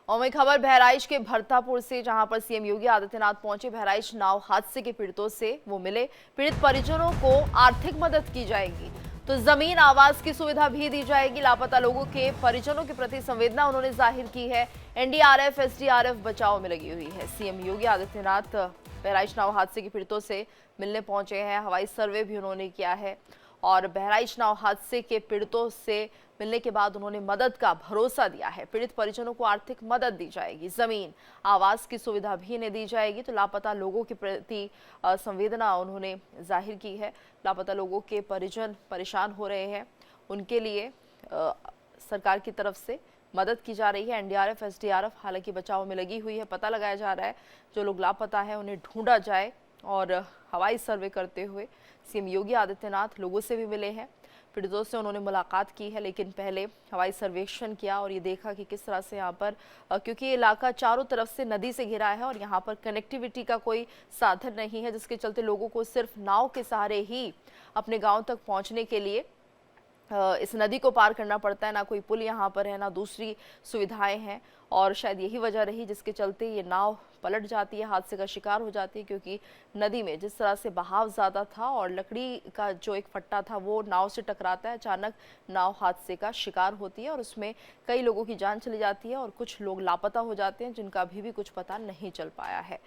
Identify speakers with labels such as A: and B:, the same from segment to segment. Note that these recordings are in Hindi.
A: और वही खबर बहराइच के भरतापुर से, जहां पर सीएम योगी आदित्यनाथ पहुंचे। बहराइच नाव हादसे के पीड़ितों से वो मिले। पीड़ित परिजनों को आर्थिक मदद की जाएगी, तो जमीन आवास की सुविधा भी दी जाएगी। लापता लोगों के परिजनों के प्रति संवेदना उन्होंने जाहिर की है। एनडीआरएफ एसडीआरएफ बचाव में लगी हुई है। सीएम योगी आदित्यनाथ बहराइच नाव हादसे के पीड़ितों से मिलने पहुंचे हैं। हवाई सर्वे भी उन्होंने किया है और बहराइच नाव हादसे के पीड़ितों से मिलने के बाद उन्होंने मदद का भरोसा दिया है। पीड़ित परिजनों को आर्थिक मदद दी जाएगी, जमीन आवास की सुविधा भी इन्हें दी जाएगी। तो लापता लोगों के प्रति संवेदना उन्होंने जाहिर की है। लापता लोगों के परिजन परेशान हो रहे हैं, उनके लिए सरकार की तरफ से मदद की जा रही है। एनडीआरएफ एसडीआरएफ हालांकि बचाव में लगी हुई है। पता लगाया जा रहा है जो लोग लापता है उन्हें ढूंढा जाए। और हवाई सर्वे करते हुए सीएम योगी आदित्यनाथ लोगों से भी मिले हैं, पीड़ितों से उन्होंने मुलाकात की है, लेकिन पहले हवाई सर्वेक्षण किया और ये देखा कि किस तरह से यहाँ पर, क्योंकि ये इलाका चारों तरफ से नदी से घिरा है और यहाँ पर कनेक्टिविटी का कोई साधन नहीं है, जिसके चलते लोगों को सिर्फ नाव के सहारे ही अपने गांव तक पहुँचने के लिए इस नदी को पार करना पड़ता है। ना कोई पुल यहाँ पर है, ना दूसरी सुविधाएं हैं और शायद यही वजह रही जिसके चलते ये नाव पलट जाती है, हादसे का शिकार हो जाती है। क्योंकि नदी में जिस तरह से बहाव ज़्यादा था और लकड़ी का जो एक फट्टा था वो नाव से टकराता है, अचानक नाव हादसे का शिकार होती है और उसमें कई लोगों की जान चली जाती है और कुछ लोग लापता हो जाते हैं जिनका अभी भी कुछ पता नहीं चल पाया है।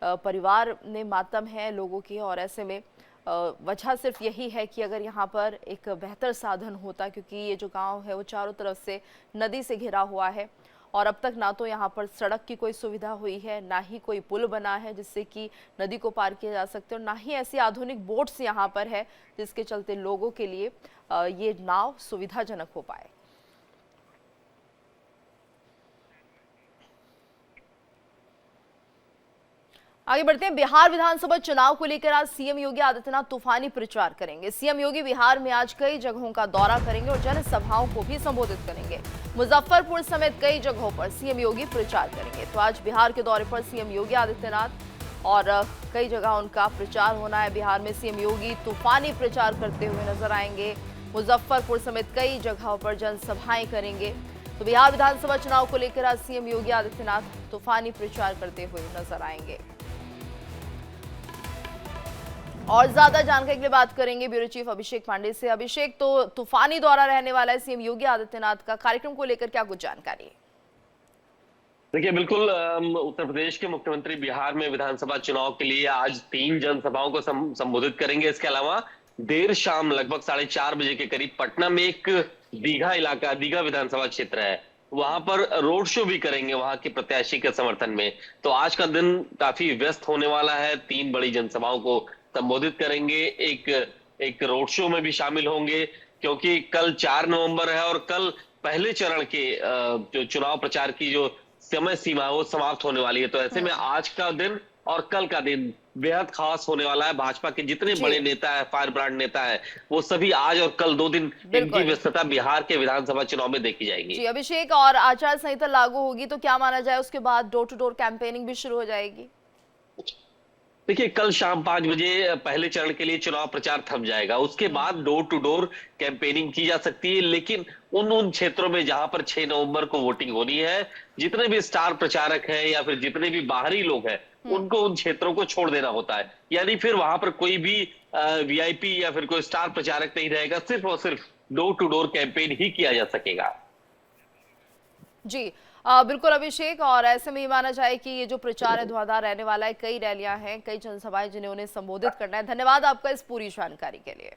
A: परिवार में मातम है लोगों की और ऐसे में वजह सिर्फ यही है कि अगर यहाँ पर एक बेहतर साधन होता, क्योंकि ये जो गांव है वो चारों तरफ से नदी से घिरा हुआ है और अब तक ना तो यहाँ पर सड़क की कोई सुविधा हुई है, ना ही कोई पुल बना है जिससे कि नदी को पार किया जा सकते और ना ही ऐसी आधुनिक बोट्स यहाँ पर है जिसके चलते लोगों के लिए ये नाव सुविधाजनक हो पाए। आगे बढ़ते हैं। बिहार विधानसभा चुनाव को लेकर आज सीएम योगी आदित्यनाथ तूफानी प्रचार करेंगे। सीएम योगी बिहार में आज कई जगहों का दौरा करेंगे और जनसभाओं को भी संबोधित करेंगे। मुजफ्फरपुर समेत कई जगहों पर सीएम योगी प्रचार करेंगे। तो आज बिहार के दौरे पर सीएम योगी आदित्यनाथ और कई जगह उनका प्रचार होना है। बिहार में सीएम योगी तूफानी प्रचार करते हुए नजर आएंगे। मुजफ्फरपुर समेत कई जगहों पर जनसभाएं करेंगे। तो बिहार विधानसभा चुनाव को लेकर आज सीएम योगी आदित्यनाथ तूफानी प्रचार करते हुए नजर आएंगे। और ज्यादा जानकारी के लिए बात करेंगे ब्यूरो चीफ अभिषेक पांडे से। अभिषेक, तो तूफानी दौरा रहने वाला है सीएम योगी आदित्यनाथ का, कार्यक्रम को लेकर क्या कुछ जानकारी है?
B: देखिए, बिल्कुल उत्तर प्रदेश के मुख्यमंत्री बिहार में विधानसभा चुनाव के लिए आज 3 जनसभाओं को संबोधित करेंगे। इसके अलावा देर शाम लगभग 4:30 बजे के करीब पटना में एक दीघा विधानसभा क्षेत्र है, वहां पर रोड शो भी करेंगे वहां के प्रत्याशी के समर्थन में। तो आज का दिन काफी व्यस्त होने वाला है। 3 बड़ी जनसभाओं को संबोधित करेंगे, एक रोड शो में भी शामिल होंगे, क्योंकि कल 4 नवंबर है और कल पहले चरण के जो चुनाव प्रचार की जो समय सीमा है वो समाप्त होने वाली है। तो ऐसे में आज का दिन और कल का दिन बेहद खास होने वाला है। भाजपा के जितने बड़े नेता है, फायर ब्रांड नेता है, वो सभी आज और कल 2 दिन इनकी व्यस्तता बिहार के विधानसभा चुनाव में देखी जाएगी।
A: जी अभिषेक, और आचार संहिता लागू होगी तो क्या माना जाए उसके बाद डोर टू डोर कैंपेनिंग भी शुरू हो जाएगी?
B: देखिए, कल शाम 5 बजे पहले चरण के लिए चुनाव प्रचार थम जाएगा। उसके बाद डोर टू डोर कैंपेनिंग की जा सकती है, लेकिन उन क्षेत्रों में जहां पर 6 नवंबर को वोटिंग होनी है, जितने भी स्टार प्रचारक हैं या फिर जितने भी बाहरी लोग हैं, उनको उन क्षेत्रों को छोड़ देना होता है। यानी फिर वहां पर कोई भी वीआईपी या फिर कोई स्टार प्रचारक नहीं रहेगा, सिर्फ और सिर्फ डोर टू डोर कैंपेन ही किया जा सकेगा।
A: जी बिल्कुल अभिषेक, और ऐसे में ही माना जाए कि ये जो प्रचार है धुआंधार रहने वाला है। कई रैलियां हैं, कई जनसभाएं जिन्हें उन्हें संबोधित करना है। धन्यवाद आपका इस पूरी जानकारी के लिए।